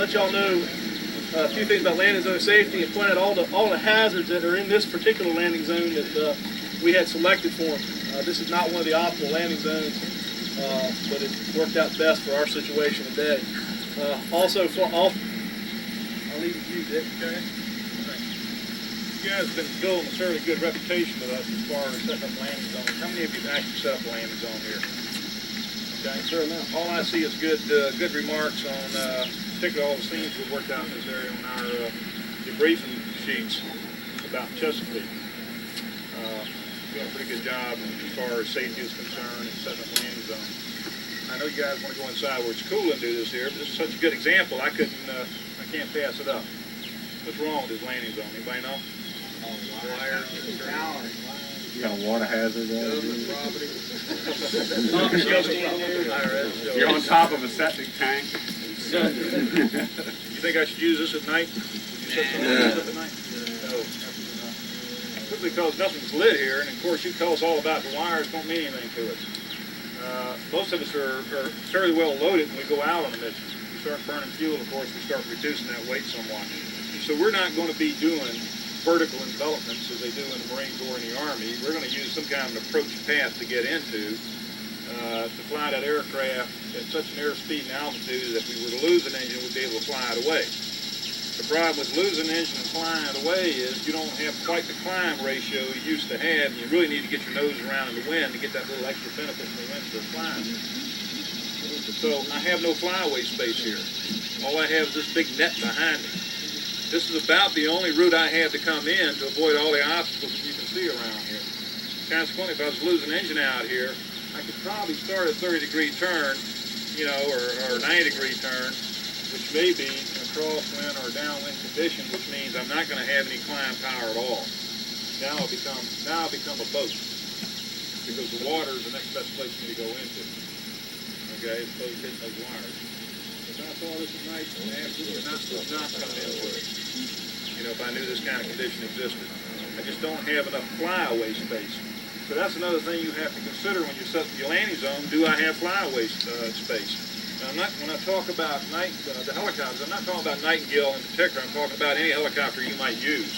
let y'all know a few things about landing zone safety and point out all the hazards that are in this particular landing zone that we had selected for them. This is not one of the optimal landing zones, but it worked out best for our situation today. Also, I'll leave it to you, Dick. Okay. You guys have been building a fairly good reputation with us as far as setting up landing zones. How many of you have actually set up a landing zone here? Okay, sure enough. All I see is good remarks on, particularly all the scenes we've worked out in this area on our debriefing sheets about Chesapeake. Doing a pretty good job as far as safety is concerned and setting up landing zones. I know you guys want to go inside where it's cool and do this here, but this is such a good example. I can't pass it up. What's wrong with this landing zone? Anybody know? Wires, you got a water hazard there. You're on top of a septic tank. You think I should use this at night? Would you set some of this up at night? No. Simply because nothing's lit here, and of course you tell us all about the wires don't mean anything to us. Most of us are fairly well loaded when we go out on a mission. We start burning fuel, of course, we start reducing that weight somewhat. So we're not going to be doing vertical envelopments as they do in the Marine Corps and the Army. We're going to use some kind of an approach path to get into to fly that aircraft at such an airspeed and altitude that if we were to lose an engine, we'd be able to fly it away. The problem with losing an engine and flying it away is you don't have quite the climb ratio you used to have, and you really need to get your nose around in the wind to get that little extra benefit from the wind for flying. So I have no flyaway space here. All I have is this big net behind me. This is about the only route I have to come in to avoid all the obstacles that you can see around here. Consequently, if I was to lose an engine out here, I could probably start a 30-degree turn, you know, or a 90-degree turn, which may be in a crosswind or a downwind condition, which means I'm not going to have any climb power at all. Now I'll become a boat, because the water is the next best place for me to go into. Okay, as opposed to hitting those wires. If I saw this at night, I absolutely would not come into it. You know, if I knew this kind of condition existed. I just don't have enough flyaway space. So that's another thing you have to consider when you set your landing zone. Do I have flyaway space? Now, when I talk about the helicopters, I'm not talking about Nightingale in particular. I'm talking about any helicopter you might use,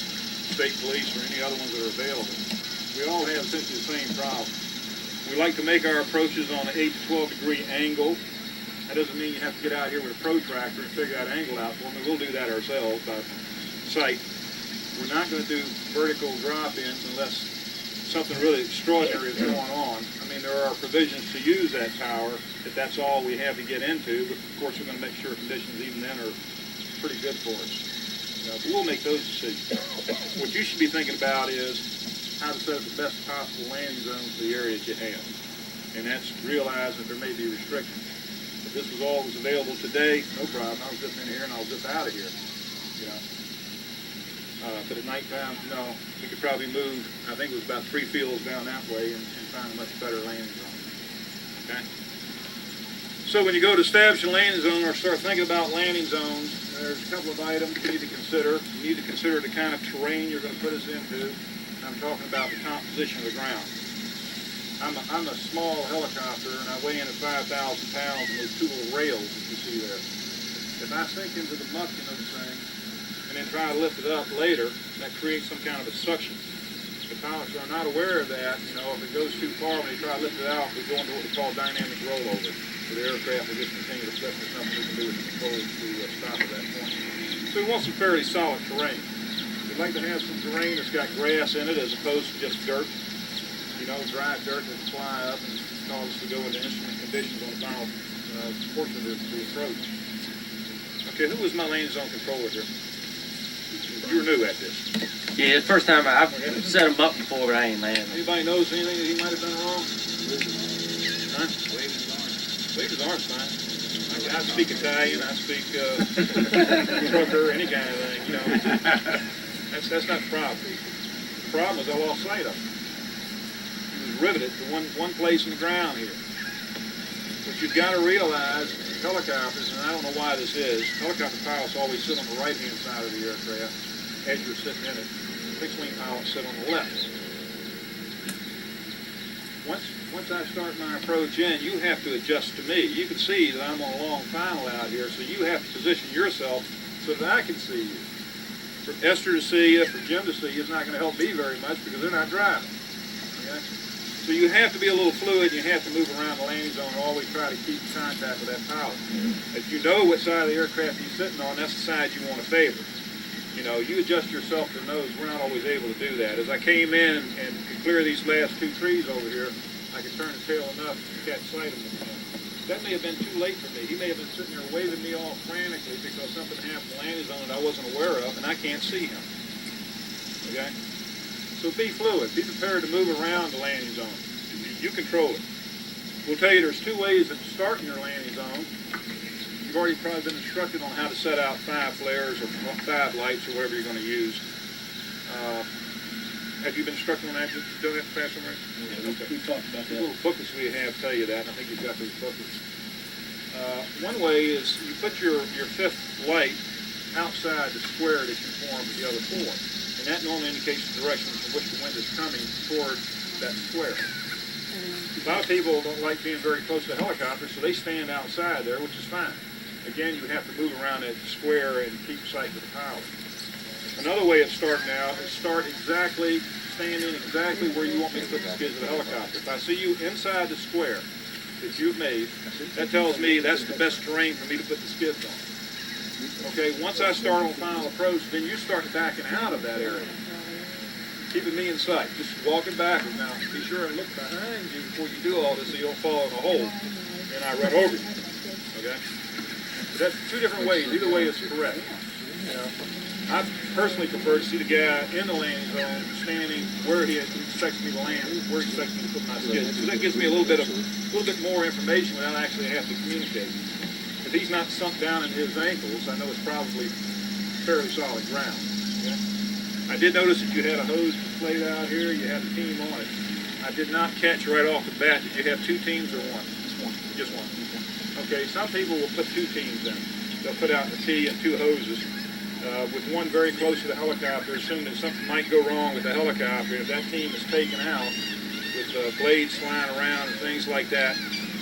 state police or any other ones that are available. We all have essentially the same problem. We like to make our approaches on an 8 to 12 degree angle. That doesn't mean you have to get out here with a protractor and figure that angle out for me. We'll do that ourselves by sight. We're not going to do vertical drop-ins unless something really extraordinary is going on. I mean, there are provisions to use that tower if that's all we have to get into, but of course we're going to make sure conditions even then are pretty good for us. You know, but we'll make those decisions. What you should be thinking about is how to set up the best possible landing zone for the area that you have. And that's realize that there may be restrictions. If this was all that was available today, no problem. I'll zip in here and I'll zip out of here. You know. But at nighttime, no, we could probably move, I think it was about 3 fields down that way and find a much better landing zone. Okay? So when you go to establish a landing zone or start thinking about landing zones, there's a couple of items you need to consider. You need to consider the kind of terrain you're going to put us into. I'm talking about the composition of the ground. I'm a small helicopter and I weigh in at 5,000 pounds and those 2 little rails that you see there. If I sink into the muck in those things, and then try to lift it up later, that creates some kind of a suction. The pilots are not aware of that. You know, if it goes too far, when they try to lift it out, we go into what we call dynamic rollover. So the aircraft will just continue to flip. There's nothing we can do with the controls to stop at that point. So we want some fairly solid terrain. We'd like to have some terrain that's got grass in it as opposed to just dirt. You know, dry dirt that can fly up and cause us to go into instrument conditions on the final portion of the approach. Okay, who was my landing zone controller here? You were new at this. Yeah, it's the first time I've set him up before, but I ain't landed. Anybody knows anything that he might have done wrong? Huh? Wave his arms. Wave his arms, fine. I speak Italian, I speak trucker, any kind of thing, you know. That's not the problem. The problem is I lost sight of him. He was riveted to one place in the ground here. But you've got to realize helicopters, and I don't know why this is, helicopter pilots always sit on the right-hand side of the aircraft as you're sitting in it. Fixed-wing pilots sit on the left. once I start my approach in, you have to adjust to me. You can see that I'm on a long final out here, so you have to position yourself so that I can see you. For Esther to see you, for Jim to see you, is not going to help me very much because they're not driving. Okay? So you have to be a little fluid, and you have to move around the landing zone and always try to keep contact with that pilot. If you know what side of the aircraft he's sitting on, that's the side you want to favor. You know, you adjust yourself to nose. We're not always able to do that. As I came in and could clear these last two trees over here, I could turn the tail enough to catch sight of him. That may have been too late for me. He may have been sitting there waving me off frantically because something happened in the landing zone that I wasn't aware of, and I can't see him. Okay? So be fluid. Be prepared to move around the landing zone. You control it. We'll tell you there's two ways of starting your landing zone. You've already probably been instructed on how to set out 5 flares or 5 lights or whatever you're going to use. Have you been instructed on that? Did you do that fast one? Yeah, we talked about that. The little booklets we have tell you that, and I think you've got those booklets. One way is you put your 5th light outside the square that you form with the other 4. And that normally indicates the direction from which the wind is coming toward that square. A lot of people don't like being very close to the helicopter, so they stand outside there, which is fine. Again, you have to move around that square and keep sight of the pilot. Another way of starting out is stand in exactly where you want me to put the skids of the helicopter. If I see you inside the square that you've made, that tells me that's the best terrain for me to put the skids on. Okay, once I start on final approach, then you start backing out of that area, keeping me in sight. Just walking backwards. Now, be sure and look behind you before you do all this so you don't fall in a hole and I run over you. Okay? But that's 2 different ways. Either way is correct. You know, I personally prefer to see the guy in the landing zone standing where he expects me to land, where he expects me to put my skids. So that gives me a little bit more information without actually having to communicate. If he's not sunk down in his ankles, I know it's probably fairly solid ground. Okay? I did notice that you had a hose displayed out here. You had a team on it. I did not catch right off the bat. Did you have 2 teams or 1? Just one. Okay, some people will put 2 teams in. They'll put out the T and 2 hoses. With one very close to the helicopter, assuming that something might go wrong with the helicopter. If that team is taken out with blades flying around and things like that,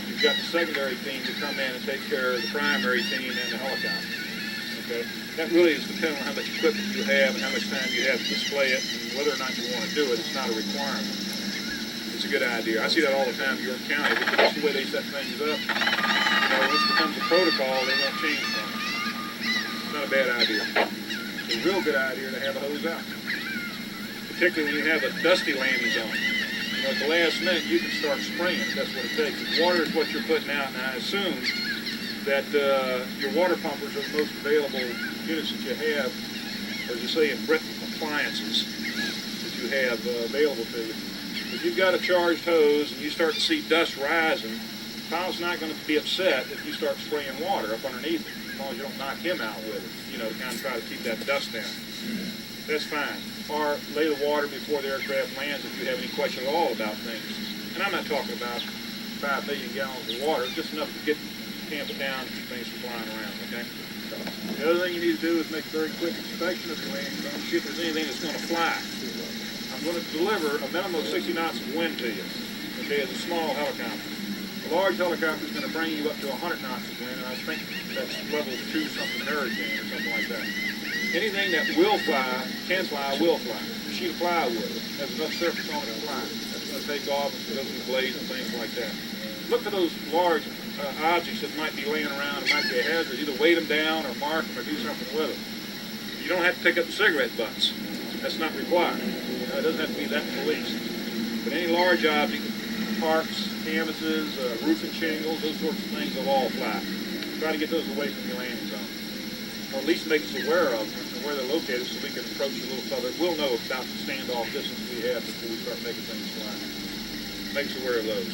you've got the secondary team to come in and take care of the primary team and the helicopter. Okay? That really is dependent on how much equipment you have and how much time you have to display it and whether or not you want to do it. It's not a requirement. It's a good idea. I see that all the time in York County because that's the way they set things up. You know, when it becomes a protocol, they won't change from it. It's not a bad idea. It's a real good idea to have a hose out. Particularly when you have a dusty landing zone. You know, at the last minute, you can start spraying if that's what it takes. If water is what you're putting out, and I assume that your water pumpers are the most available units that you have, as you say in Britain, appliances that you have available to you. If you've got a charged hose and you start to see dust rising, the pilot's not going to be upset if you start spraying water up underneath it, as long as you don't knock him out with it, you know, to kind of try to keep that dust down. That's fine. Or lay the water before the aircraft lands if you have any question at all about things. And I'm not talking about 5 million gallons of water, just enough to tamp it down and keep things from flying around, okay? The other thing you need to do is make a very quick inspection of your landing zone, see if there's anything that's going to fly. I'm going to deliver a minimum of 60 knots of wind to you, okay, as a small helicopter. A large helicopter is going to bring you up to 100 knots of wind, and I think that's level 2 something hurricane or something like that. Anything that will fly, can fly, will fly. A sheet of plywood has enough surface on it to fly. That's going to take off and go through blades and things like that. Look for those large objects that might be laying around and might be a hazard. Either weight them down or mark them or do something with them. You don't have to pick up the cigarette butts. That's not required. You know, it doesn't have to be that least. But any large object, tarps, canvases, roofing shingles, those sorts of things will all fly. Try to get those away from your landing zone. Or at least make us aware of them and where they're located so we can approach a little further. We'll know about the standoff distance we have before we start making things fly. Make us aware of those.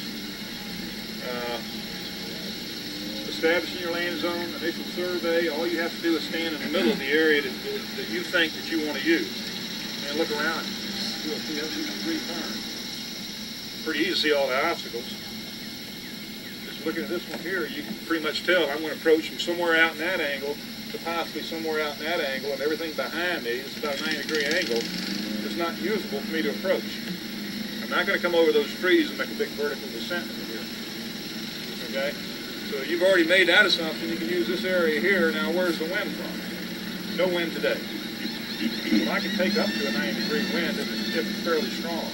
Establishing your landing zone, initial survey, all you have to do is stand in the middle of the area that you think that you want to use. And look around. You'll see how you can return. Pretty easy to see all the obstacles. Just looking at this one here, you can pretty much tell I'm going to approach from somewhere out in that angle to possibly somewhere out in that angle, and everything behind me is about a 90-degree angle. It's not usable for me to approach. I'm not going to come over those trees and make a big vertical descent into here. Okay? So you've already made that assumption. You can use this area here. Now, where's the wind from? No wind today. Well, I can take up to a 90-degree wind if it's fairly strong.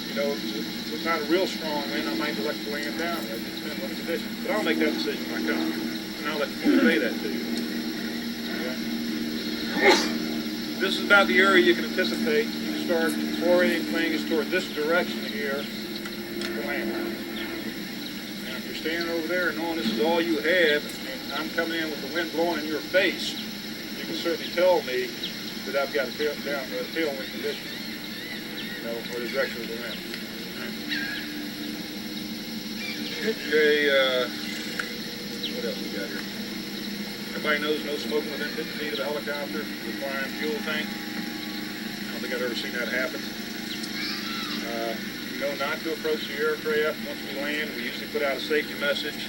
You know, if it's not a real strong wind, I might elect to land down. It depends on the conditions. But I'll make that decision when I come. And I'll let you convey that to you. Okay? This is about the area you can anticipate. You start orienting things toward this direction here to land. And if you're standing over there and knowing this is all you have, and I'm coming in with the wind blowing in your face, you can certainly tell me that I've got a tailwind condition, you know, or the direction of the wind. Okay, what else we got here? Everybody knows no smoking within 50 feet of a helicopter, requiring fuel tank. I don't think I've ever seen that happen. You know not to approach the aircraft once we land. We usually put out a safety message.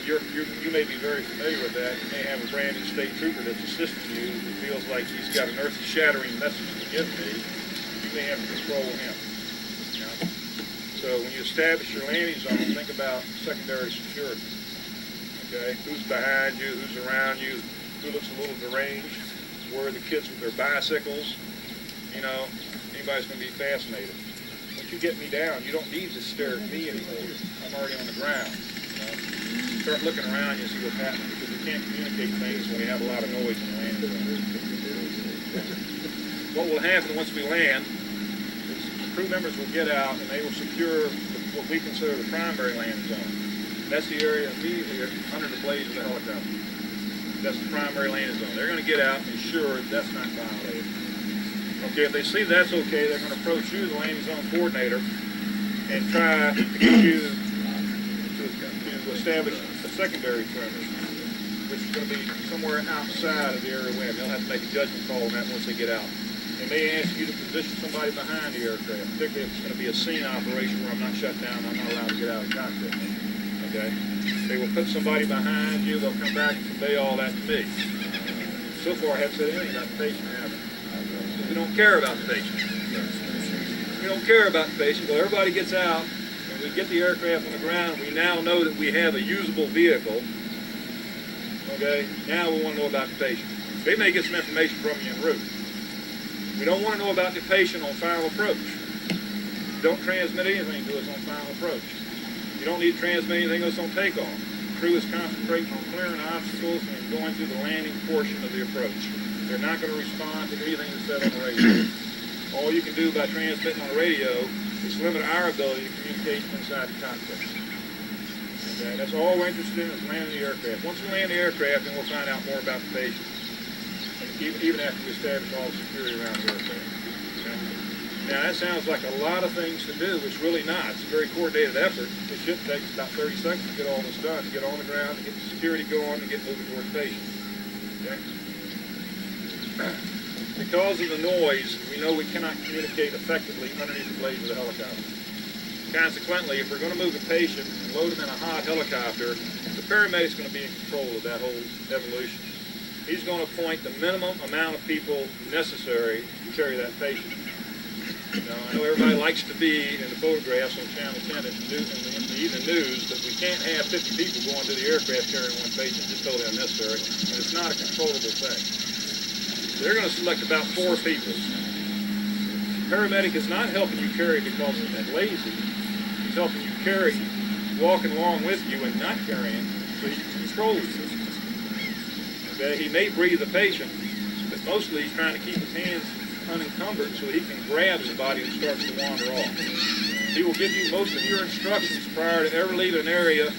You may be very familiar with that. You may have a brand new state trooper that's assisting you who feels like he's got an earth-shattering message to give me. You may have to control him. You know? So when you establish your landing zone, think about secondary security. Okay, who's behind you, who's around you, who looks a little deranged, where are the kids with their bicycles, you know, anybody's going to be fascinated. Once you get me down, you don't need to stare at me anymore. I'm already on the ground. You know? Start looking around you and see what's happening, because we can't communicate things when we have a lot of noise in the landing zone. What will happen once we land is crew members will get out and they will secure what we consider the primary landing zone. That's the area immediately under the blades of the helicopter. That's the primary landing zone. They're going to get out and ensure that's not violated. Okay, if they see that's okay, they're going to approach you, the landing zone coordinator, and try to get you to establish a secondary perimeter, which is going to be somewhere outside of the area of wind. They'll have to make a judgment call on that once they get out. They may ask you to position somebody behind the aircraft, particularly if it's going to be a scene operation where I'm not shut down, I'm not allowed to get out of the cockpit. Okay? They will put somebody behind you, they'll come back and convey all that to me. So far I haven't said anything about the patient, have I? We don't care about the patient. We don't care about the patient. Well, everybody gets out, and we get the aircraft on the ground, we now know that we have a usable vehicle. Okay? Now we want to know about the patient. They may get some information from you en route. We don't want to know about the patient on final approach. Don't transmit anything to us on final approach. You don't need to transmit anything else on takeoff. The crew is concentrating on clearing obstacles and going through the landing portion of the approach. They're not going to respond to anything that's said on the radio. All you can do by transmitting on the radio is limit our ability to communicate inside the cockpit. Okay? That's all we're interested in is landing the aircraft. Once we land the aircraft, then we'll find out more about the patient. Even after we establish all the security around the aircraft. Okay? Now that sounds like a lot of things to do. It's really not. It's a very coordinated effort. It should take about 30 seconds to get all this done, to get on the ground, to get the security going, to get moving towards the patient. Okay? Because of the noise, we know we cannot communicate effectively underneath the blades of the helicopter. Consequently, if we're going to move a patient and load them in a hot helicopter, the paramedic's going to be in control of that whole evolution. He's going to appoint the minimum amount of people necessary to carry that patient. You know, I know everybody likes to be in the photographs on Channel 10 and in the evening news, but we can't have 50 people going to the aircraft carrying one patient. It's just totally unnecessary, and it's not a controllable thing. They're going to select about 4 people. The paramedic is not helping you carry because he's that lazy. He's helping you carry, walking along with you and not carrying, so he can control you. Okay? He may breathe the patient, but mostly he's trying to keep his hands unencumbered so he can grab somebody who starts to wander off. He will give you most of your instructions prior to ever leaving an area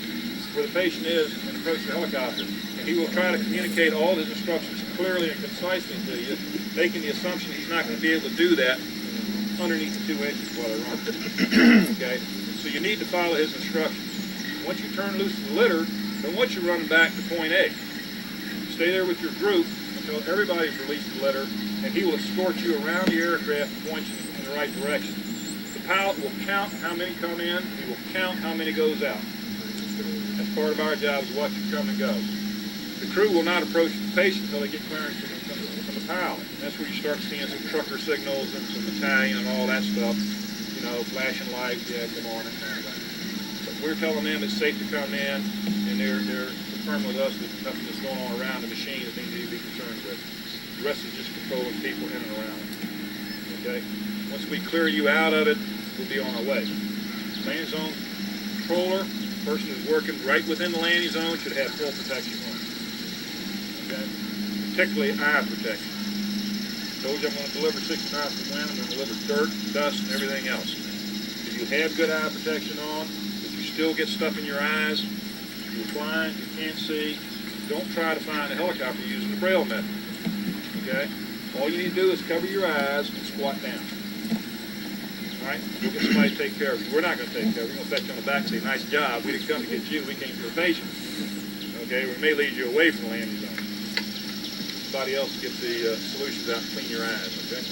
where the patient is and approach the helicopter. And he will try to communicate all his instructions clearly and concisely to you, making the assumption he's not going to be able to do that underneath the 2 inches while they're running. Okay? So you need to follow his instructions. Once you turn loose the litter, then once you run back to point A, stay there with your group until everybody's released the litter, and he will escort you around the aircraft and point you in the right direction. The pilot will count how many come in, he will count how many goes out. That's part of our job, is watch you come and go. The crew will not approach the patient until they get clearance to from the pilot. And that's where you start seeing some trucker signals and some Italian and all that stuff. You know, flashing lights, yeah, good morning, kind of thing. But we're telling them it's safe to come in, and they're confirming with us that nothing is going on around the machine that they need to be concerned with. The rest is just controlling people in and around it. Okay? Once we clear you out of it, we'll be on our way. Landing zone controller, person who's working right within the landing zone should have full protection on. Okay? Particularly eye protection. Told you I'm going to deliver 60 knots of wind, I'm going to deliver dirt, dust, and everything else. If you have good eye protection on, if you still get stuff in your eyes, you're blind, you can't see, don't try to find a helicopter using the Braille method. Okay? All you need to do is cover your eyes and squat down. Alright? We'll get somebody to take care of you. We're not going to take care of you. We're going to pat you on the back and say, nice job. We didn't come to get you. We came for a patient. Okay? We may lead you away from the landing zone. Somebody else get the solutions out and clean your eyes. Okay?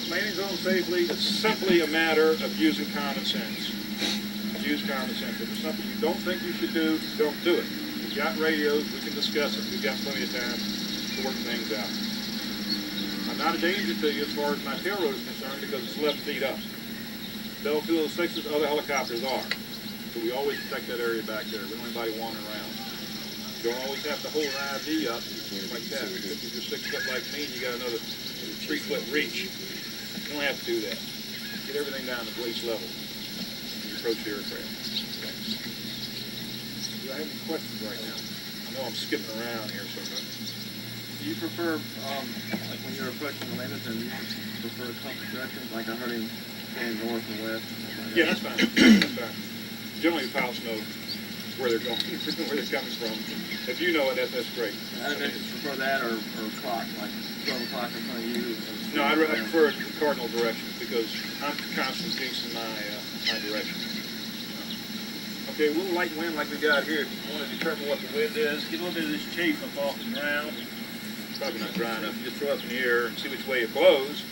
Landing zone safely is simply a matter of using common sense. Use common sense. If there's something you don't think you should do, don't do it. We've got radios. We can discuss it. We've got plenty of time to work things out. I'm not a danger to you as far as my tail road is concerned because it's 11 feet up. Bell 206s, other helicopters are. So we always protect that area back there. We don't want anybody wandering around. You don't always have to hold an IV up like that. Because if you're 6 foot like me and you got another 3 foot reach, you don't have to do that. Get everything down to waist level when you approach the aircraft. Okay. Do I have any questions right now? I know I'm skipping around here so much. Do you prefer, like when you're approaching the landing zone, you prefer compass directions? Like I heard him saying north and west. Yeah, that's fine. That's fine. Generally, the pilots know where they're going, where they're coming from. If you know it, that's great. I prefer that or clock, like 12 o'clock in front of you. No, I prefer cardinal directions because I'm constantly jinxing my direction. Okay, a little light wind like we got here. If you want to determine what the wind is, get a little bit of this chafe up off the ground. Probably not dry enough. You just throw it up in the air and see which way it blows.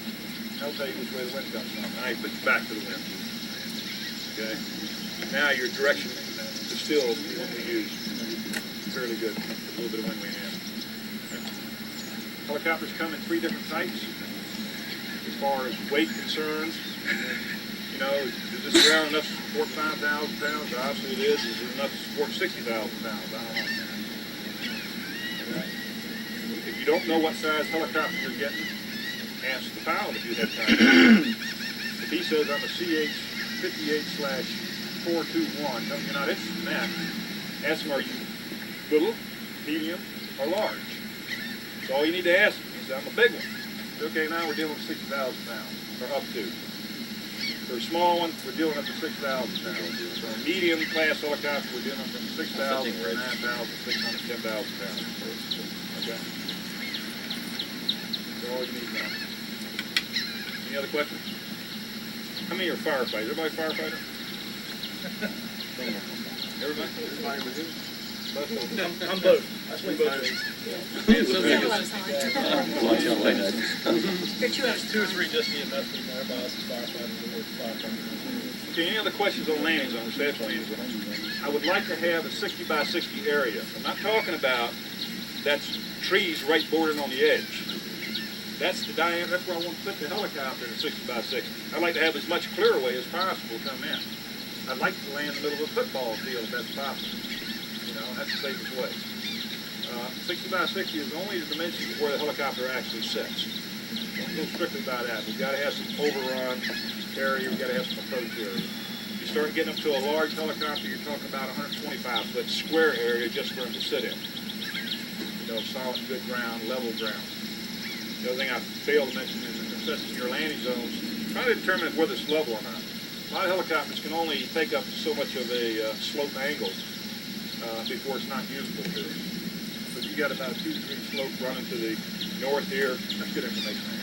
I'll tell you which way the wind comes from. All right, put your back to the wind. Okay. Now your direction is still the one we use. Fairly good. A little bit of wind we have. Okay. Helicopters come in 3 different types. As far as weight concerns, you know, is this ground enough to support 5,000 pounds? Obviously it is. Is it enough to support 60,000 pounds? I don't know. Okay. If you don't know what size helicopter you're getting, ask the pilot if you have time. If he says I'm a CH-58/421, tell him you're not interested in that. Ask him, are you little, medium, or large? That's all you need to ask him. He says, I'm a big one. Okay, now we're dealing with 60,000 pounds, or up to. For a small one, we're dealing up to 6,000 pounds. For a medium class helicopter, we're dealing from 6,000 to 9,600, 10,000 pounds. Okay? That's all you need to know. Any other questions? How many are firefighters? Everybody firefighter? Everybody? Everybody with who? I'm both. I swing both ways. There are 2 others. 2 or 3 just EMS people. Everybody else is firefighter. Okay, any other questions on landing zones? Landing zones. I would like to have a 60 by 60 area. I'm not talking about that's trees right bordering on the edge. That's the diameter. That's where I want to put the helicopter in a 60 by 60. I'd like to have as much clearway as possible come in. I'd like to land in the middle of a football field if that's possible. You know, that's the safest way. 60 by 60 is only the dimensions of where the helicopter actually sits. Don't go strictly by that. We've got to have some overrun area. We've got to have some approach area. You start getting up to a large helicopter, you're talking about 125-foot square area just for them to sit in. You know, solid, good ground, level ground. The other thing I failed to mention is assessing your landing zones, trying to determine whether it's level or not. A lot of helicopters can only take up so much of a slope angle before it's not usable to it. But you got about a 2-3 slope running to the north here. That's good information to have.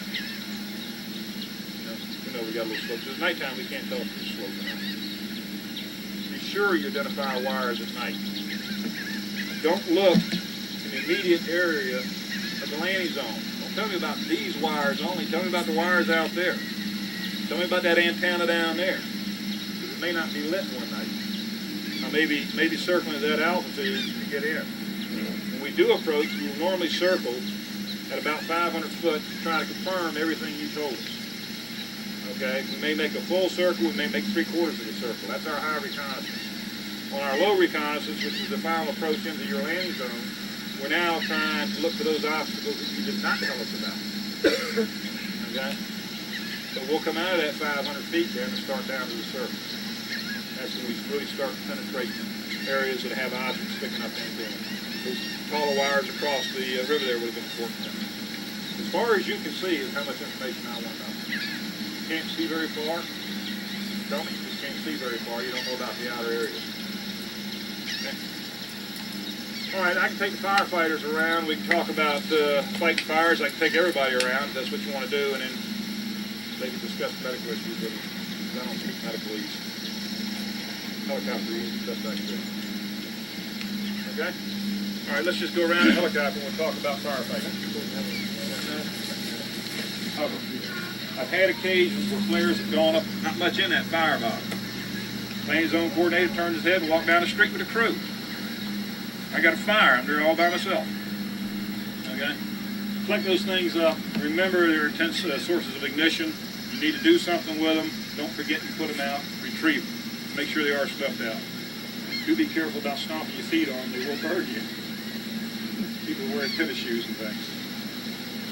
You know we got a little slope. So at nighttime we can't tell if there's a slope or not. Be sure you identify wires at night. Don't look in the immediate area of the landing zone. Don't tell me about these wires only. Tell me about the wires out there. Tell me about that antenna down there. It may not be lit one night. Maybe circling at that altitude to get in. When we do approach, we will normally circle at about 500 foot to try to confirm everything you told us. Okay, we may make a full circle, we may make 3/4 of the circle. That's our high reconnaissance. On our low reconnaissance, which is the final approach into your landing zone, we're now trying to look for those obstacles that you did not tell us about. Okay? So we'll come out of that 500 feet then and start down to the surface. That's when we really start to penetrate areas that have objects sticking up into them. Those taller wires across the river there would have been important. As far as you can see is how much information I want to know. You can't see very far? Tell me you just can't see very far. You don't know about the outer areas. Okay. All right, I can take the firefighters around. We can talk about fighting fires. I can take everybody around if that's what you want to do, and then maybe discuss medical issues with them. I don't speak medicalese. Helicopter use the best I can do. Okay? All right, let's just go around the helicopter and we'll talk about firefighting. I've had occasions where flares have gone up, not much in that fire bottle. Landing zone coordinator turns his head and walks down the street with a crew. I got a fire, I'm there all by myself. Okay? Collect those things up. Remember they're intense sources of ignition. You need to do something with them. Don't forget to put them out. Retrieve them. Make sure they are stuffed out. Do be careful about stomping your feet on them. They will burn you. People wearing tennis shoes and things.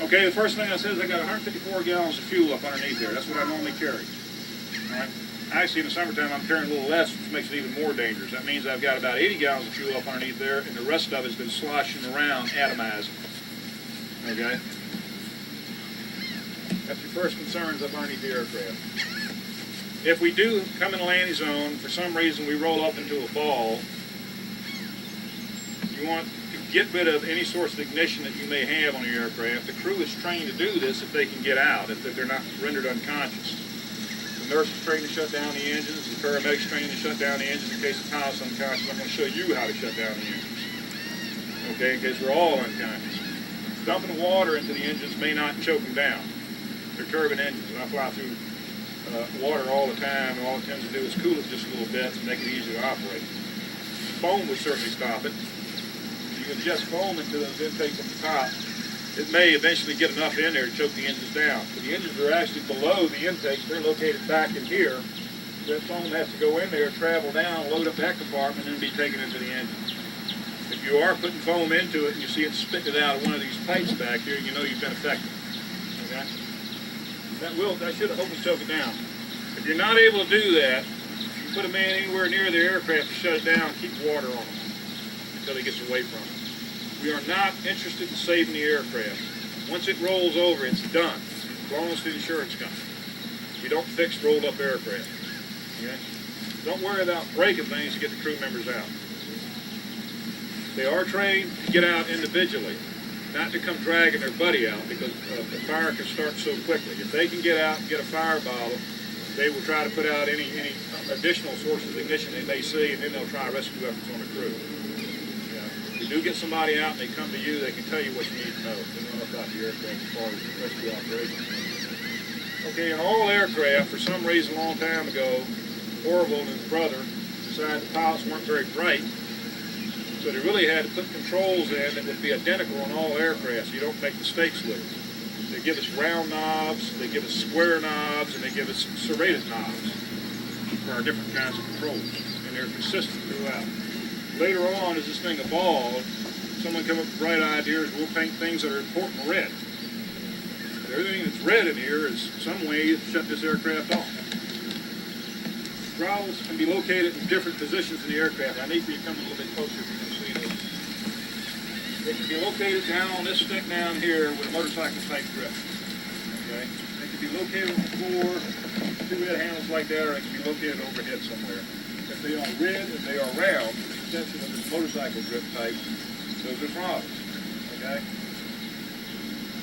Okay, the first thing I said is I got 154 gallons of fuel up underneath there. That's what I normally carry. All right. Actually, in the summertime, I'm carrying a little less, which makes it even more dangerous. That means I've got about 80 gallons of fuel up underneath there, and the rest of it's been sloshing around, atomizing. Okay? That's your first concerns up underneath the aircraft. If we do come in a landing zone, for some reason we roll up into a ball, you want to get rid of any source of ignition that you may have on your aircraft. The crew is trained to do this if they can get out, if they're not rendered unconscious. The nurse is trained to shut down the engines. The paramedic's trained to shut down the engines in case the pilot's unconscious. I'm going to show you how to shut down the engines. Okay, in case we're all unconscious. Dumping water into the engines may not choke them down. They're turbine engines, and I fly through water all the time, and all it tends to do is cool it just a little bit to make it easier to operate. Foam would certainly stop it. You ingest foam into those intakes at the top, it may eventually get enough in there to choke the engines down. But the engines are actually below the intakes. They're located back in here. That foam has to go in there, travel down, load up that compartment, and then be taken into the engine. If you are putting foam into it and you see it spitting it out of one of these pipes back here, you know you've been affected. Okay? That should hopefully choke it down. If you're not able to do that, you put a man anywhere near the aircraft to shut it down and keep water on them until he gets away from it. We are not interested in saving the aircraft. Once it rolls over, it's done. As long as the insurance comes. You don't fix rolled up aircraft. Okay? Don't worry about breaking things to get the crew members out. They are trained to get out individually, not to come dragging their buddy out because the fire can start so quickly. If they can get out and get a fire bottle, they will try to put out any additional sources of ignition they may see, and then they'll try rescue efforts on the crew. If you do get somebody out and they come to you, they can tell you what you need to know. They know enough about the aircraft as far as the rescue operation. Okay, in all aircraft, for some reason a long time ago, Orville and his brother decided the pilots weren't very bright, so they really had to put controls in that would be identical on all aircraft so you don't make mistakes with it. They give us round knobs, they give us square knobs, and they give us serrated knobs for our different kinds of controls, and they're consistent throughout. Later on, as this thing evolved, someone came up with bright ideas, we'll paint things that are important red. Everything that's red in here is some way to shut this aircraft off. Throttles can be located in different positions in the aircraft. I need for you to come a little bit closer if you can see this. They can be located down on this stick down here with a motorcycle type grip. Okay? They can be located on the floor, two red handles like that, or they can be located overhead somewhere. If they are red and they are round, with the exception of this motorcycle grip type, those are throttles. Okay?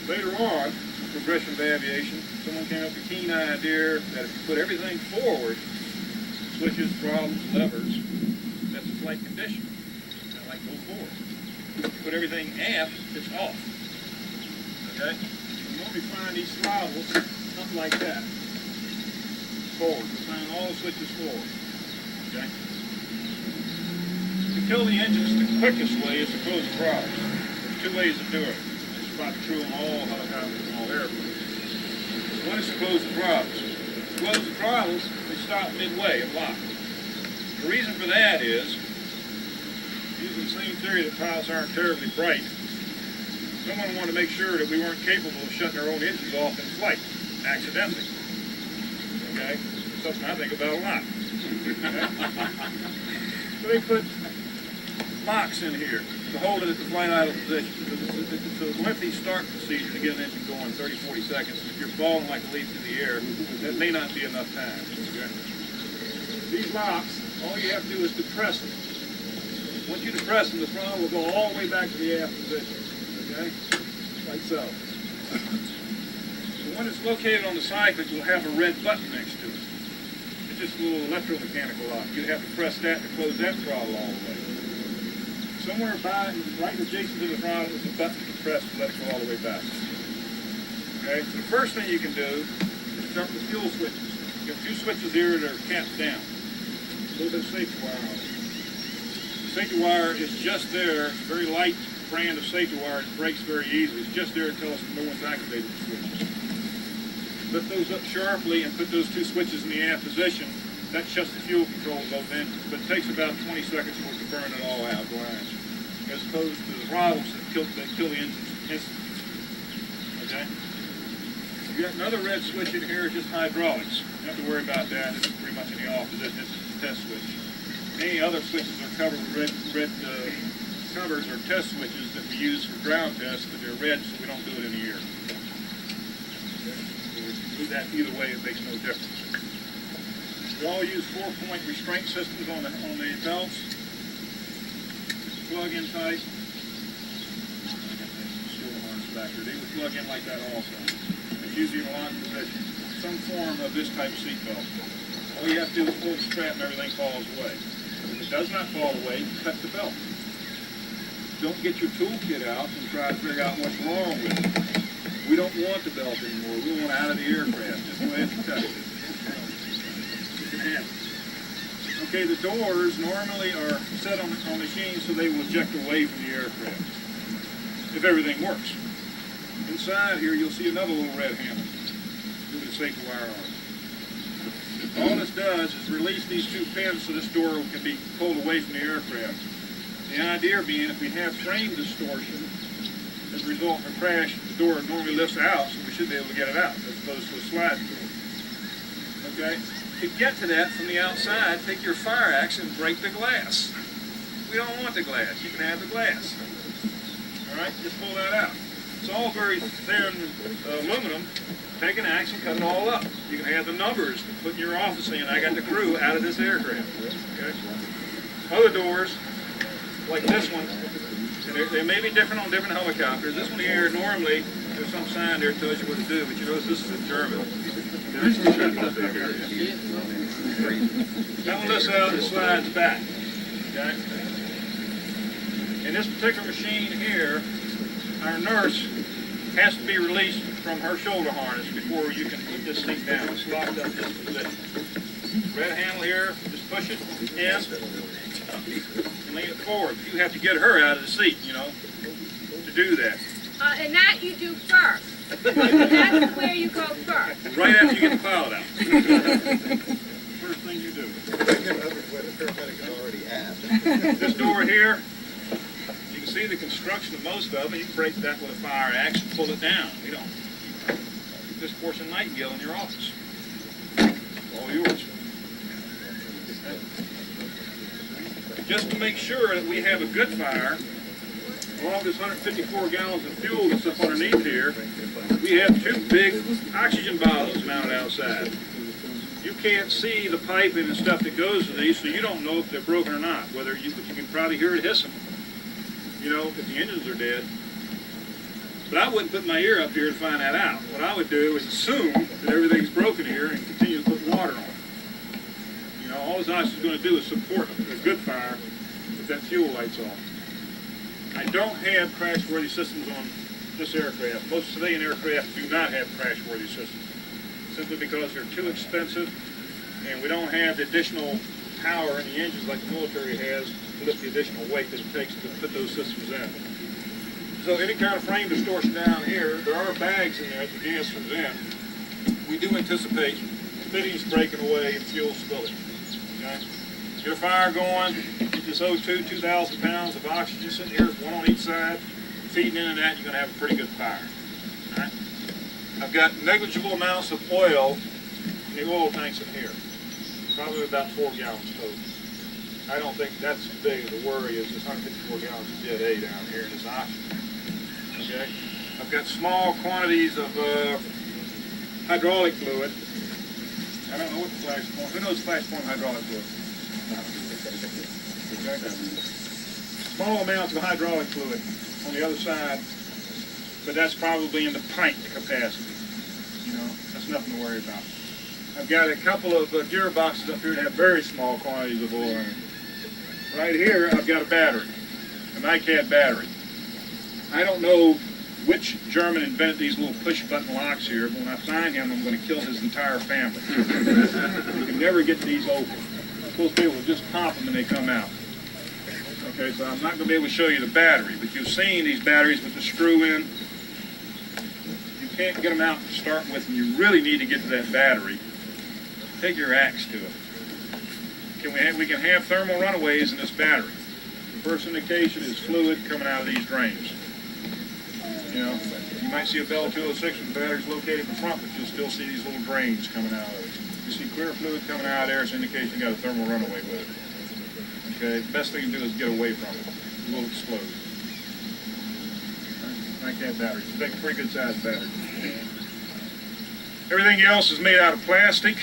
Later on, progression of aviation, someone came up with a keen idea that if you put everything forward, switches, throttles, levers, that's a flight condition. Kind of like go forward. If you put everything aft, it's off. Okay? You normally find these throttles something like that. Forward. You find all the switches forward. Okay? To kill the engines the quickest way is to close the throttles. two ways of doing it. It's probably true on all helicopters and all airplanes. One is to close the throttles. To close the throttles, they stop midway and lock. The reason for that is, using the same theory that pilots aren't terribly bright, someone wanted to make sure that we weren't capable of shutting our own engines off in flight, accidentally. Okay? Something I think about a lot. Okay? So they put locks in here to hold it at the flight idle position. It's a lengthy start procedure to get an engine going, 30, 40 seconds. And if you're falling like a leaf through the air, that may not be enough time. Okay? These locks, all you have to do is depress them. Once you depress them, the throttle will go all the way back to the aft position. Okay? Like so. The one that's located on the cyclic will have a red button next to it. It's just a little electromechanical lock. You have to press that to close that throttle all the way. Somewhere by, right adjacent to the throttle is a button to press to let it go all the way back. Okay? So the first thing you can do is start with the fuel switches. You have two switches here that are capped down. A little bit of safety wire on it. The safety wire is just there. It's a very light brand of safety wire. It breaks very easily. It's just there to tell us no one's activated the switches. Lift those up sharply and put those two switches in the aft position. That shuts the fuel control of both engines. But it takes about 20 seconds for it to burn it all out, as opposed to the throttles that kill the engines instantly. Okay? You got another red switch in here, just hydraulics. You don't have to worry about that. It's pretty much in the off position. It's just a test switch. Any other switches are covered with red covers or test switches that we use for ground tests, but they're red, so we don't do it in the air. Okay? So we do that either way, it makes no difference. We all use 4-point restraint systems on the belts. Plug in tight. They would plug in like that also. It's usually in a locked position. Some form of this type of seat belt. All you have to do is pull the strap and everything falls away. If it does not fall away, cut the belt. Don't get your toolkit out and try to figure out what's wrong with it. We don't want the belt anymore. We want it out of the aircraft. Just go ahead and cut it. You can have it. Okay, the doors normally are set on machines so they will eject away from the aircraft, if everything works. Inside here, you'll see another little red handle with a safety wire on it. All this does is release these two pins so this door can be pulled away from the aircraft. The idea being, if we have frame distortion as a result of a crash, the door normally lifts out, so we should be able to get it out, as opposed to a sliding door. Okay? To get to that from the outside, take your fire axe and break the glass. We don't want the glass. You can have the glass. All right? Just pull that out. It's all very thin aluminum. Take an axe and cut it all up. You can have the numbers to put in your office saying, I got the crew out of this aircraft. Okay? Other doors, like this one, and they may be different on different helicopters. This one here, normally, there's some sign there that tells you what to do, but you notice this is in German. That one lifts out and slides back. Okay? In this particular machine here, our nurse has to be released from her shoulder harness before you can put this seat down. It's locked up in this position. Red handle here, just push it in and lean it forward. You have to get her out of the seat, you know, to do that. And that you do first. That's where you go first. Right after you get the pilot out. First thing you do. This door here, you can see the construction of most of them. You can break that with a fire axe and pull it down. We don't. Keep this portion Nightingale in your office. All yours. Just to make sure that we have a good fire, along this 154 gallons of fuel that's up underneath here, we have two big oxygen bottles mounted outside. You can't see the piping and stuff that goes to these, so you don't know if they're broken or not. But you can probably hear it hissing, you know, if the engines are dead. But I wouldn't put my ear up here to find that out. What I would do is assume that everything's broken here and continue to put water on it. You know, all this oxygen is going to do is support a good fire if that fuel lights off. I don't have crash-worthy systems on this aircraft. Most civilian aircraft do not have crash-worthy systems, simply because they're too expensive, and we don't have the additional power in the engines like the military has to lift the additional weight that it takes to put those systems in. So any kind of frame distortion down here, there are bags in there that the gas comes in. We do anticipate fittings breaking away and fuel spilling. Okay? Get a fire going, get this O2, 2,000 pounds of oxygen sitting here, one on each side, feeding into that, you're going to have a pretty good fire. All right? I've got negligible amounts of oil in the oil tanks in here, probably about 4 gallons total. I don't think that's as big of a worry as this 154 gallons of Jet A down here in this oxygen. Okay? I've got small quantities of hydraulic fluid. I don't know what the flash point. Who knows flash point hydraulic fluid? Okay. Small amounts of hydraulic fluid on the other side, but that's probably in the pint capacity. You know, that's nothing to worry about. I've got a couple of gearboxes up here that have very small quantities of oil in it. Right here, I've got a battery, a NiCad battery. I don't know which German invented these little push-button locks here, but when I find him, I'm going to kill his entire family. You can never get these open. I'm supposed to be able to just pop them and they come out. Okay, so I'm not going to be able to show you the battery, but you've seen these batteries with the screw in. You can't get them out to start with, and you really need to get to that battery. Take your axe to it. We can have thermal runaways in this battery. The first indication is fluid coming out of these drains. You know, you might see a Bell 206 with the batteries located in the front, but you'll still see these little drains coming out of it. You see clear fluid coming out of there, it's an indication you got a thermal runaway with it. Okay, the best thing to do is get away from it. It will explode. NiCad batteries, pretty good sized battery. Everything else is made out of plastic.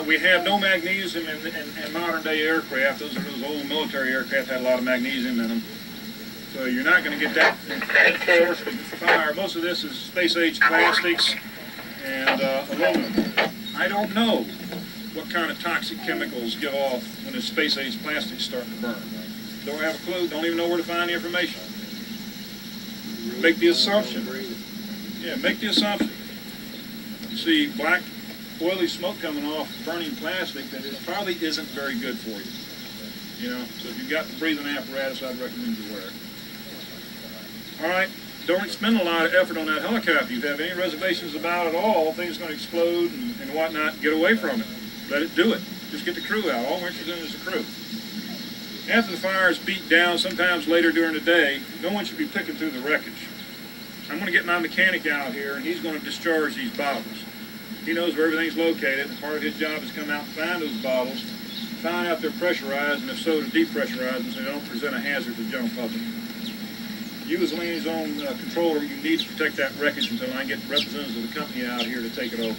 We have no magnesium in modern day aircraft. Those old military aircraft had a lot of magnesium in them. So you're not going to get that source of fire. Most of this is space-age plastics and aluminum. I don't know what kind of toxic chemicals give off when the space-age plastics start to burn. Don't have a clue. Don't even know where to find the information. Make the assumption. Yeah, make the assumption. You see black, oily smoke coming off burning plastic that it probably isn't very good for you. You know, so if you've got the breathing apparatus, I'd recommend you wear it. All right, don't spend a lot of effort on that helicopter. If you have any reservations about it at all, things are going to explode and whatnot, get away from it. Let it do it. Just get the crew out. All we're interested in is the crew. After the fire is beat down, sometimes later during the day, no one should be picking through the wreckage. I'm going to get my mechanic out here, and he's going to discharge these bottles. He knows where everything's located, and part of his job is to come out and find those bottles, find out they're pressurized, and if so, to depressurize them so they don't present a hazard to the general public. You as a liaison controller, you need to protect that wreckage until I get representatives of the company out here to take it over.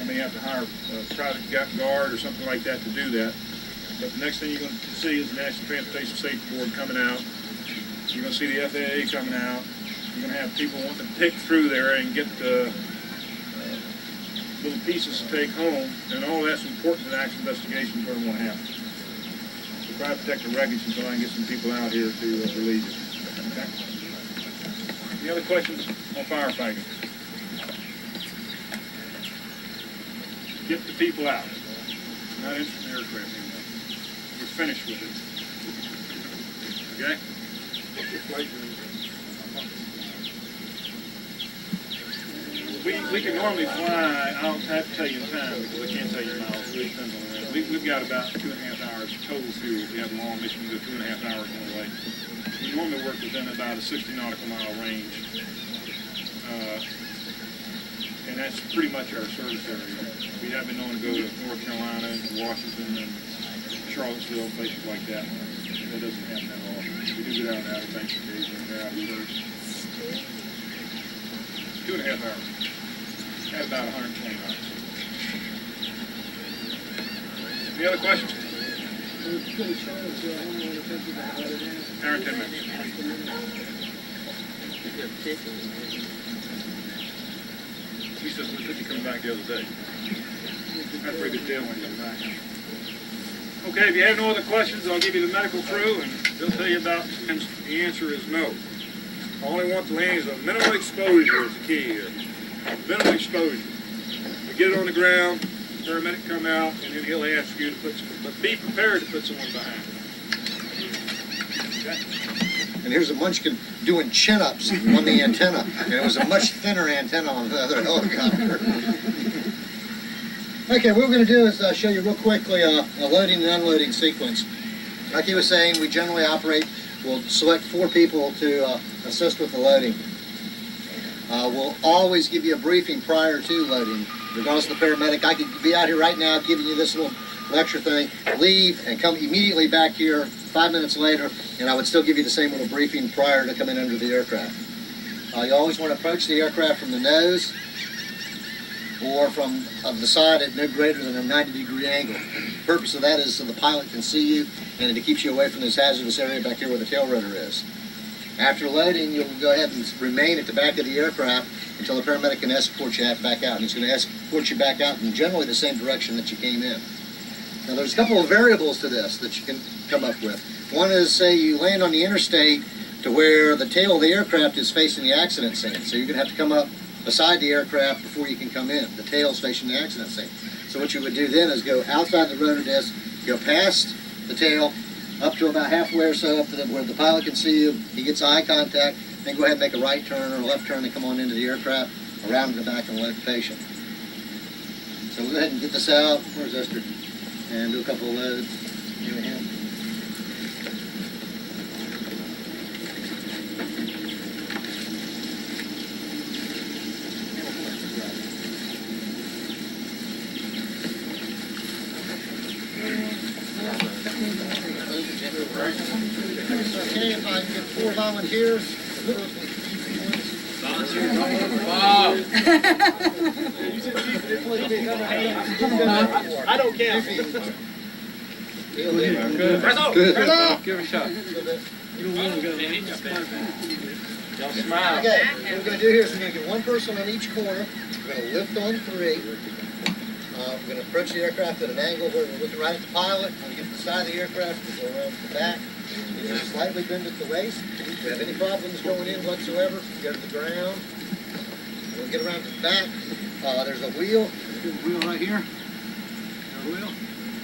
I may have to hire a private guard or something like that to do that. But the next thing you're going to see is the National Transportation Safety Board coming out. You're going to see the FAA coming out. You're going to have people wanting to pick through there and get little pieces to take home. And all that's important to the actual investigation where it won't happen. So try to protect the wreckage until I can get some people out here to relieve it. Okay? Any other questions on firefighting? Get the people out. Not interested in aircraft anymore. We're finished with it. Okay? We can normally fly, I don't have to tell you in time because I can't tell you miles. It really depends on that. We've got about 2.5 hours total fuel. We have a long mission, we go 2.5 hours one way. We normally work within about a 60 nautical mile range. And that's pretty much our service area. We have been known to go to North Carolina and Washington and Charlottesville, places like that. That doesn't happen that often. We do get out of Outer Banks occasionally. They're out of service. 2.5 hours. At about 120 miles. Any other questions? Hour and 10 minutes. He says we're supposed to come back the other day. That's a pretty good deal when you come back. Okay, if you have no other questions, I'll give you the medical crew and they'll tell you about the answer is no. I only want the landings of minimal exposure is the key here. Minimal exposure. We get it on the ground, the paramedic come out, and then he'll ask you to put some, but be prepared to put someone behind. Okay? and here's a munchkin doing chin-ups on the antenna, and it was a much thinner antenna on the other helicopter. Okay, what we're going to do is show you real quickly a loading and unloading sequence. Like he was saying, we generally operate, we'll select 4 people to assist with the loading. We'll always give you a briefing prior to loading, regardless of the paramedic. I could be out here right now giving you this little lecture thing, leave, and come immediately back here 5 minutes later, and I would still give you the same little briefing prior to coming under the aircraft. You always want to approach the aircraft from the nose or from the side at no greater than a 90-degree angle. The purpose of that is so the pilot can see you, and it keeps you away from this hazardous area back here where the tail rotor is. After loading, you'll go ahead and remain at the back of the aircraft until the paramedic can escort you back out. And he's going to escort you back out in generally the same direction that you came in. Now, there's a couple of variables to this that you can come up with. One is, say, you land on the interstate to where the tail of the aircraft is facing the accident scene. So you're going to have to come up beside the aircraft before you can come in. The tail's facing the accident scene. So what you would do then is go outside the rotor disc, go past the tail, up to about halfway or so up to where the pilot can see you. He gets eye contact, then go ahead and make a right turn or a left turn and come on into the aircraft, around to the back and load the patient. So we'll go ahead and get this out. Where's Esther? And do a couple of loads. Give it a hand. Okay, if I can get 4 volunteers. I don't count. Good. Give it a shot. Don't smile. Okay, what we're going to do here is we're going to get 1 person on each corner. We're going to lift on 3. We're going to approach the aircraft at an angle where we're looking right at the pilot. When we get to the side of the aircraft, we'll go around to the back. We'll just slightly bend at the waist. If we have any problems going in whatsoever, we go to the ground. We'll get around to the back. There's a wheel. There's a wheel right here. There's a wheel.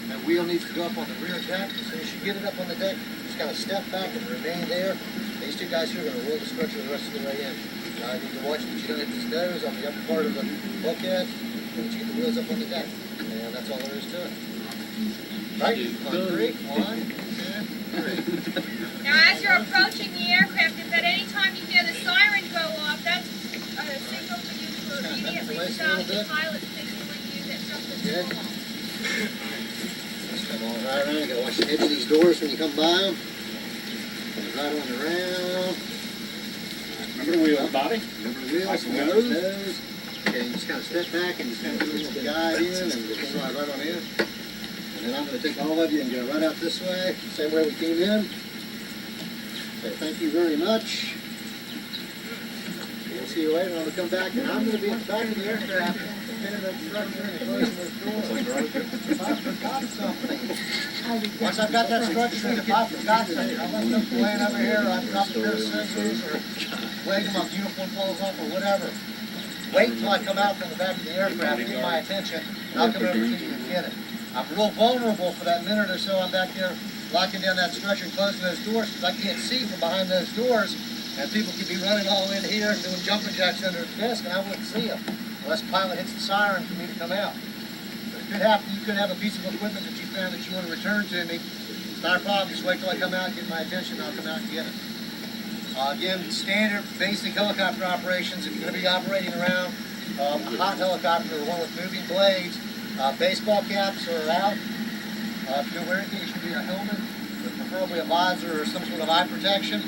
That wheel needs to go up on the rear deck. As soon as you get it up on the deck, just kind of step back and remain there. These 2 guys here are going to roll the structure the rest of the way in. You need to watch that you don't hit these nose on the upper part of the bulkhead. And you get the wheels up on the deck. And that's all there is to it. Right? On 3. 1, 2, 3. Now, as you're approaching the aircraft, if at any time you hear the siren go off, that's a signal for you to immediately stop the pilot signaling you that something's wrong. Just come on right around. You gotta watch the edge of these doors when you come by them. Right on around. Remember the wheels, Bobby? Remember the wheels, nose. Okay, and just kind of step back and just kind of do a little guide in and we'll slide right on in. And then I'm going to take all of you and go right out this way, same way we came in. So thank you very much. We'll see you later. I'm going to come back and I'm going to be at the back of the aircraft, pinning that structure and closing those doors. If I forgot something. Once I've got that structure, if I forgot something, I left them laying over here, or I've dropped a pair of scissors, or waiting my uniform falls off, or whatever. Wait until I come out from the back of the aircraft, get my attention, and I'll come over to you and get it. I'm real vulnerable for that minute or so I'm back there locking down that structure and closing those doors because I can't see from behind those doors, and people could be running all in here and doing jumping jacks under the desk, and I wouldn't see them unless the pilot hits the siren for me to come out. But it could happen. You could have a piece of equipment that you found that you want to return to me. It's not a problem. Just wait till I come out and get my attention, and I'll come out and get it. Again, standard basic helicopter operations. If you're going to be operating around a hot helicopter, the one with moving blades, baseball caps are out. If you're wearing anything, it should be a helmet, but preferably a visor or some sort of eye protection.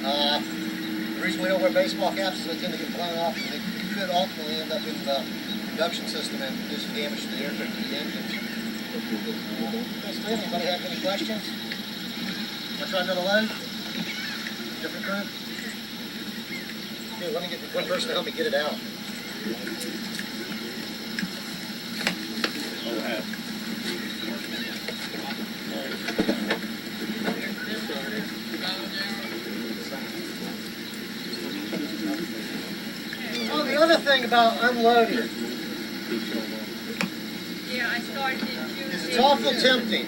The reason we don't wear baseball caps is they tend to get blown off, and they could ultimately end up in the conduction system and do some damage to the aircraft and the engines. Anybody have any questions? Want to try another load? Different current? Here, let me get one person to help me get it out. Oh, the other thing about unloading Yeah, I started in June. is it's awful tempting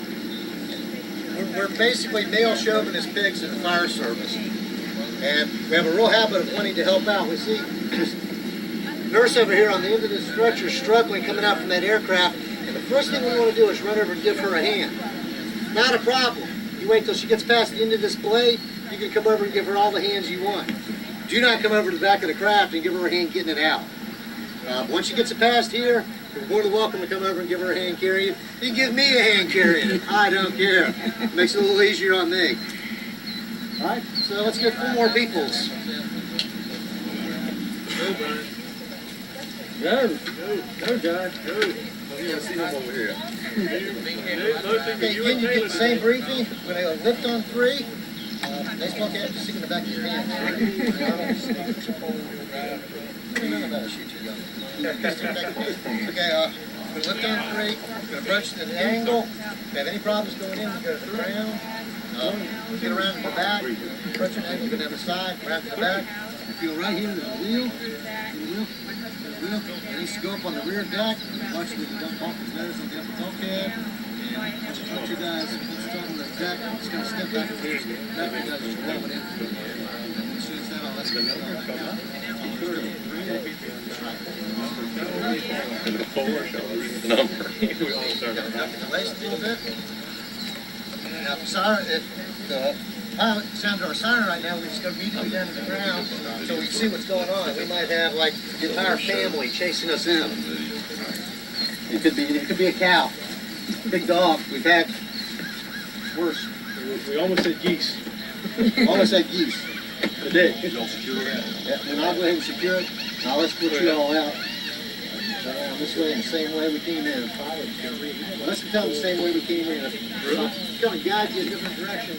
we're basically male chauvinist pigs in the fire service. And we have a real habit of wanting to help out. We see this nurse over here on the end of the stretcher struggling coming out from that aircraft. And the first thing we want to do is run over and give her a hand. Not a problem. You wait till she gets past the end of this blade, you can come over and give her all the hands you want. Do not come over to the back of the craft and give her a hand getting it out. Once she gets it past here, you're more than welcome to come over and give her a hand carrying it. You can give me a hand carrying it. I don't care. Makes it a little easier on me. All right, so let's get 4 more peoples. Go, John. Okay, again, you get the same briefing. We're going to lift on 3. Nice ball cap, just stick in the back of your hand. None of that shoot you, young. Okay, we're going to lift on 3. We're going to approach at an angle. If you have any problems going in, we go to the ground. Get around to the back. Approach an angle, go down the side, around to the back. Feel right here, there's a wheel. It needs to go up on the rear deck. Watch that you don't bump his nose on the upper bulkhead. And once you guys get started on the deck, I'm just going to step back to here. That way, guys, just roll it in. As soon as that, I'll let you go. Release a little bit. Now, if the pilot sounds our siren right now, we just go immediately down to the ground so we can see what's going on. We might have like the entire family chasing us in. It could be a cow, big dog. We've had worse. We almost said geese. Almost had geese. I did. Yeah, and I'll go ahead and secure it. Now let's put you all out. This way, in the same way we came in. Let's tell them the same way we came in. It's going to guide you in a different direction.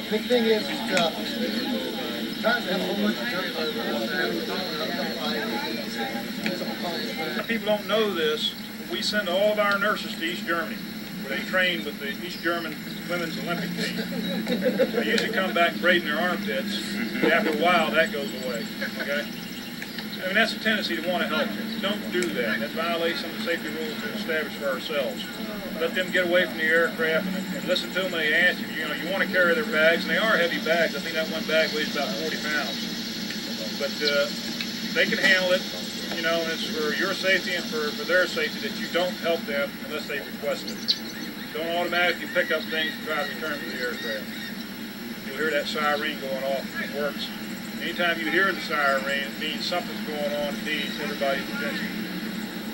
Big thing is People don't know this. We send all of our nurses to East Germany, where they train with the East German women's Olympic team. They usually come back braiding their armpits, but after a while that goes away. Okay? I mean, that's a tendency to want to help them. Don't do that. That violates some of the safety rules we've established for ourselves. Let them get away from the aircraft and listen to them when they ask you. You want to carry their bags, and they are heavy bags. I think that one bag weighs about 40 pounds. But they can handle it. And it's for your safety and for their safety that you don't help them unless they request it. Don't automatically pick up things and try to return to the aircraft. You'll hear that siren going off. It works. Anytime you hear the siren, it means something's going on. It needs everybody's attention.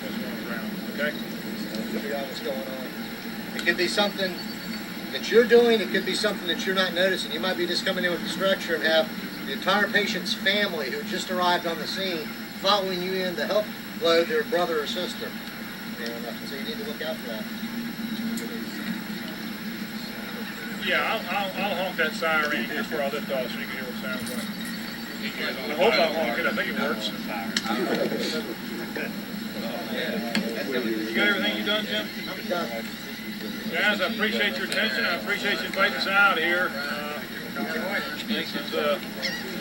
What's going around, okay? Figure out what's going on. It could be something that you're doing. It could be something that you're not noticing. You might be just coming in with the stretcher and have the entire patient's family who just arrived on the scene following you in to help load their brother or sister. And so you need to look out for that. Yeah, I'll honk that siren just before I lift off so you can hear what it sounds like. I hope I honk it. I think it works. You got everything you done, Jim? Guys, I appreciate your attention. I appreciate you inviting us out here. You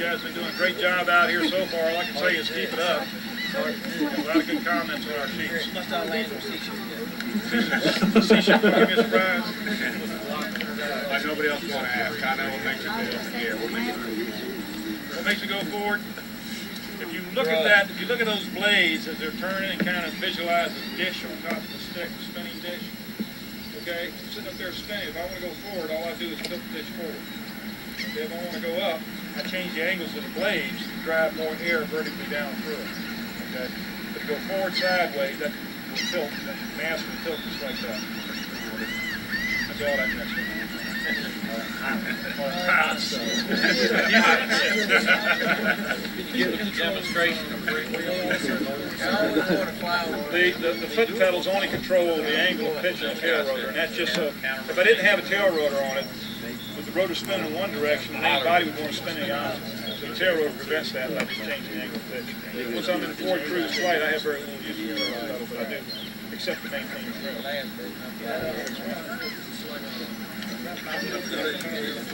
guys have been doing a great job out here so far. All I can say is keep it up. A lot of good comments on our sheets. Seashell, give me a surprise. Like nobody else want to ask. I know what makes you go. Yeah, what makes you go forward? If you look at that, if you look at those blades as they're turning and kind of visualize a dish on top of the stick, the spinning dish. Okay, I'm sitting up there spinning. If I want to go forward, all I do is tilt the dish forward. Okay, if I want to go up, I change the angles of the blades to drive more air vertically down through it. Okay, but to go forward sideways, that will tilt. That mass will tilt just like that. That's all that next one. Demonstration. The foot pedals only control the angle of pitch of the tail rotor, and that's just so. If I didn't have a tail rotor on it, with the rotor spinning in one direction, the main body would want to spin in the opposite. So the tail rotor prevents that by just changing the angle of pitch. Once I'm in Ford Cruise flight, I have very little use for the tail pedal, but I do, except to maintain the thrill.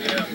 Yeah.